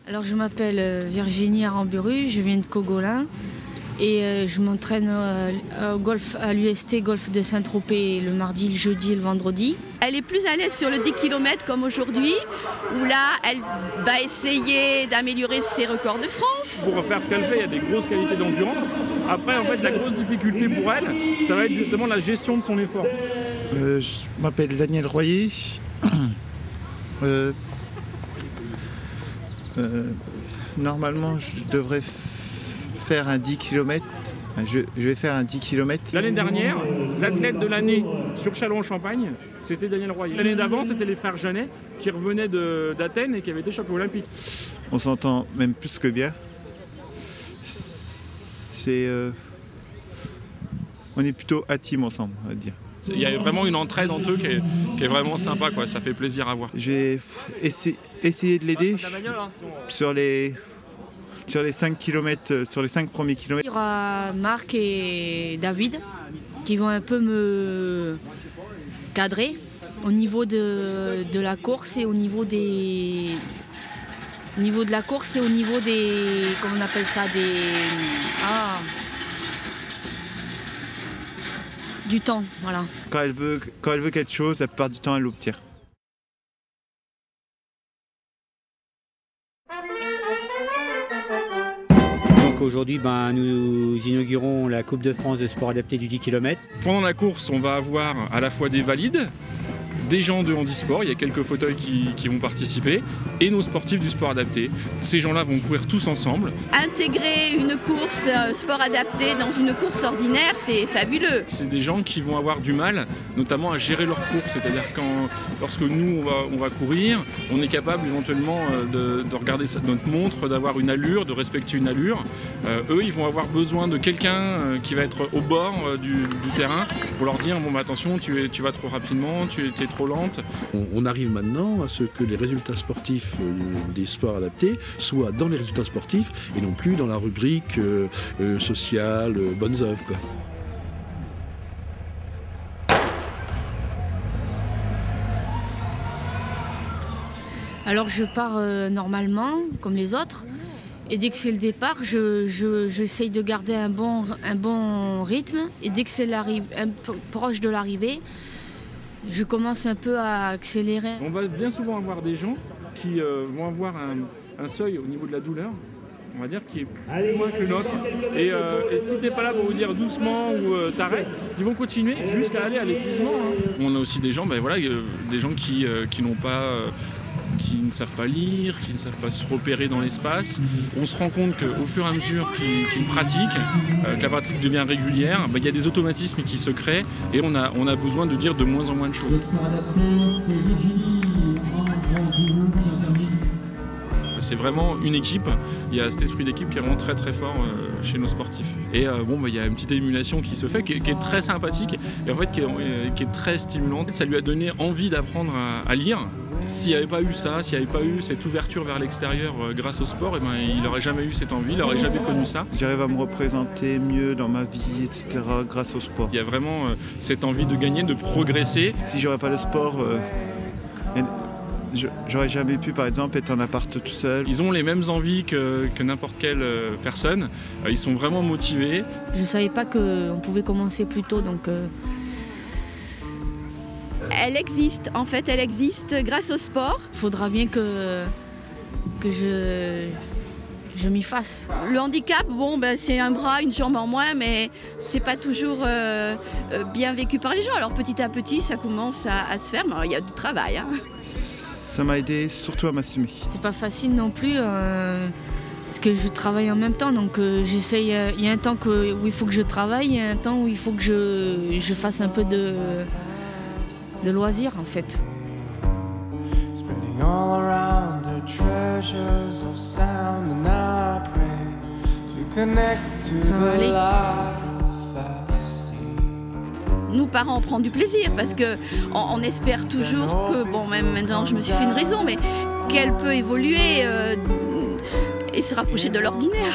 Alors je m'appelle Virginie Aramburu, je viens de Cogolin et je m'entraîne au golf à l'UST Golf de Saint-Tropez le mardi, le jeudi et le vendredi. Elle est plus à l'aise sur le 10 km comme aujourd'hui, où là elle va essayer d'améliorer ses records de France. Pour faire ce qu'elle fait, il y a des grosses qualités d'endurance. Après, en fait, la grosse difficulté pour elle, ça va être justement la gestion de son effort. Je m'appelle Daniel Royer. Normalement, je devrais faire un 10 km. Je vais faire un 10 km. L'année dernière, l'athlète de l'année sur Châlons-en-Champagne, c'était Daniel Royer. L'année d'avant, c'était les frères Jeannet qui revenaient d'Athènes et qui avaient été champions olympiques. On s'entend même plus que bien. On est plutôt à team ensemble, on va dire. Il y a vraiment une entraide entre eux qui est vraiment sympa, quoi. Ça fait plaisir à voir. Je vais essayer de l'aider sur les 5 km, sur les 5 premiers kilomètres. Il y aura Marc et David qui vont un peu me cadrer au niveau de la course et au niveau des... Au niveau de la course et au niveau des... Comment on appelle ça, du temps, voilà. Quand elle veut quelque chose, la plupart du temps, elle l'obtient. Donc aujourd'hui, nous inaugurons la Coupe de France de sport adapté du 10 km. Pendant la course, on va avoir à la fois des valides, des gens de handisport, il y a quelques fauteuils qui vont participer, et nos sportifs du sport adapté. Ces gens-là vont courir tous ensemble. Intégrer une course sport adapté dans une course ordinaire, c'est fabuleux. C'est des gens qui vont avoir du mal, notamment à gérer leur course, c'est-à-dire lorsque nous on va courir, on est capable éventuellement de regarder notre montre, d'avoir une allure, de respecter une allure. Eux, ils vont avoir besoin de quelqu'un qui va être au bord du terrain pour leur dire bon, attention, tu vas trop rapidement, tu es trop lente. On arrive maintenant à ce que les résultats sportifs des sports adaptés soient dans les résultats sportifs et non plus dans la rubrique sociale, bonnes œuvres, quoi. Alors je pars normalement, comme les autres, et dès que c'est le départ, j'essaye de garder un bon rythme, et dès que c'est proche de l'arrivée, je commence un peu à accélérer. On va bien souvent avoir des gens qui vont avoir un seuil au niveau de la douleur, on va dire, qui est plus loin que le nôtre. Et si t'es pas là pour vous dire doucement ou t'arrêtes, ils vont continuer jusqu'à aller à l'épuisement. On a aussi des gens, des gens qui n'ont pas... qui ne savent pas lire, qui ne savent pas se repérer dans l'espace. On se rend compte qu'au fur et à mesure qu'ils pratiquent, que la pratique devient régulière, il y a des automatismes qui se créent et on a besoin de dire de moins en moins de choses. C'est vraiment une équipe, il y a cet esprit d'équipe qui est vraiment très très fort chez nos sportifs. Et il y a une petite émulation qui se fait, qui est très sympathique et en fait qui est très stimulante. Ça lui a donné envie d'apprendre à lire. S'il n'y avait pas eu ça, s'il n'y avait pas eu cette ouverture vers l'extérieur grâce au sport, il n'aurait jamais eu cette envie, il n'aurait jamais connu ça. J'arrive à me représenter mieux dans ma vie, etc. grâce au sport. Il y a vraiment cette envie de gagner, de progresser. Si j'aurais pas le sport, j'aurais jamais pu, par exemple, être en appart tout seul. Ils ont les mêmes envies que n'importe quelle personne. Ils sont vraiment motivés. Je ne savais pas qu'on pouvait commencer plus tôt, donc... Elle existe, en fait, elle existe grâce au sport. Il faudra bien que je m'y fasse. Le handicap, c'est un bras, une jambe en moins, mais c'est pas toujours bien vécu par les gens. Alors petit à petit, ça commence à se faire, mais il y a du travail. Ça m'a aidé surtout à m'assumer. C'est pas facile non plus, parce que je travaille en même temps, donc j'essaye. Il y a un temps où il faut que je travaille, il y a un temps où il faut que je fasse un peu de loisirs en fait. Ça va aller. Nous parents on prend du plaisir parce que on espère toujours que, même maintenant je me suis fait une raison, mais qu'elle peut évoluer et se rapprocher de l'ordinaire.